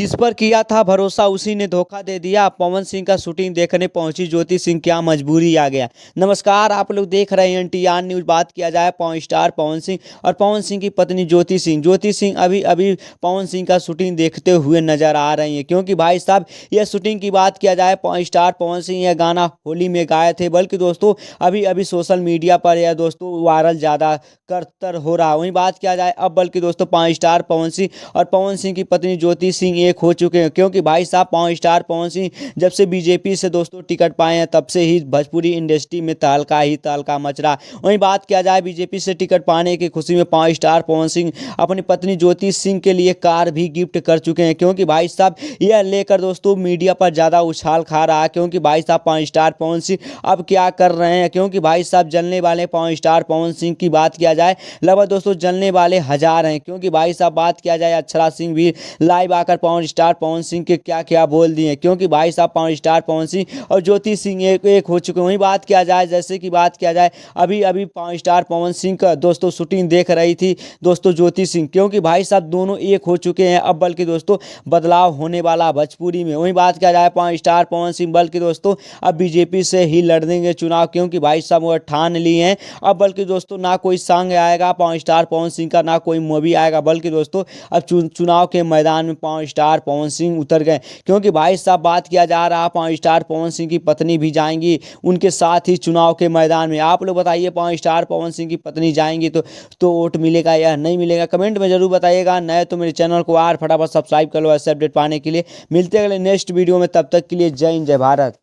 जिस पर किया था भरोसा उसी ने धोखा दे दिया। पवन सिंह का शूटिंग देखने पहुंची ज्योति सिंह, क्या मजबूरी आ गया। नमस्कार, आप लोग देख रहे हैं एनटीआर न्यूज। बात किया जाए पवन स्टार पवन सिंह और पवन सिंह की पत्नी ज्योति सिंह। ज्योति सिंह अभी अभी पवन सिंह का शूटिंग देखते हुए नजर आ रही हैं, क्योंकि भाई साहब यह शूटिंग की बात किया जाए पवन स्टार पवन सिंह यह गाना होली में गाए थे, बल्कि दोस्तों अभी अभी सोशल मीडिया पर यह दोस्तों वायरल ज़्यादा करतर हो रहा। वहीं बात किया जाए अब बल्कि दोस्तों पवन स्टार पवन सिंह और पवन सिंह की पत्नी ज्योति सिंह एक हो चुके हैं, क्योंकि भाई साहब पवन स्टार पवन सिंह जब से बीजेपी से दोस्तों टिकट पाए हैं तब से ही भोजपुरी इंडस्ट्री में तहलका मच रहा। वहीं बात किया जाए बीजेपी से टिकट पाने की खुशी में पवन स्टार पवन सिंह अपनी पत्नी ज्योति सिंह के लिए कार भी गिफ्ट कर चुके हैं, क्योंकि भाई साहब यह लेकर दोस्तों मीडिया पर ज़्यादा उछाल खा रहा है। क्योंकि भाई साहब पवन स्टार पवन सिंह अब क्या कर रहे हैं, क्योंकि भाई साहब जलने वाले पवन स्टार पवन सिंह की बात किया जाए लगभग दोस्तों जलने वाले हजार हैं। क्योंकि भाई साहब बात किया जाए अक्षरा सिंह भी लाइव आकर पवन स्टार पवन सिंह के क्या क्या बोल दिए, क्योंकि भाई साहब पवन स्टार पवन सिंह और ज्योति सिंह एक हो चुके हैं। वहीं बात किया जाए जैसे कि बात किया जाए अभी अभी पवन स्टार पवन सिंह का दोस्तों शूटिंग देख रही थी दोस्तों ज्योति सिंह, क्योंकि भाई साहब दोनों एक हो चुके हैं। अब बल्कि दोस्तों बदलाव होने वाला भोजपुरी में। वहीं बात किया जाए पवन स्टार पवन सिंह बल्कि दोस्तों अब बीजेपी से ही लड़ेंगे चुनाव, क्योंकि भाई साहब वो ठान लिए हैं। अब बल्कि दोस्तों ना कोई सॉन्ग आएगा पवन स्टार पवन सिंह का, ना कोई मूवी आएगा, बल्कि दोस्तों अब चुनाव के मैदान में पवन स्टार पवन सिंह उतर गए। क्योंकि भाई साहब बात किया जा रहा पवन स्टार पवन सिंह की पत्नी भी जाएंगी उनके साथ ही चुनाव के मैदान में। आप लोग बताइए पवन स्टार पवन सिंह की पत्नी जाएंगी तो वोट मिलेगा या नहीं मिलेगा, कमेंट में जरूर बताइएगा। नए तो मेरे चैनल को फटाफट सब्सक्राइब कर लो ऐसे अपडेट पाने के लिए। मिलते हैं अगले नेक्स्ट वीडियो में, तब तक के लिए जय हिंद जय भारत।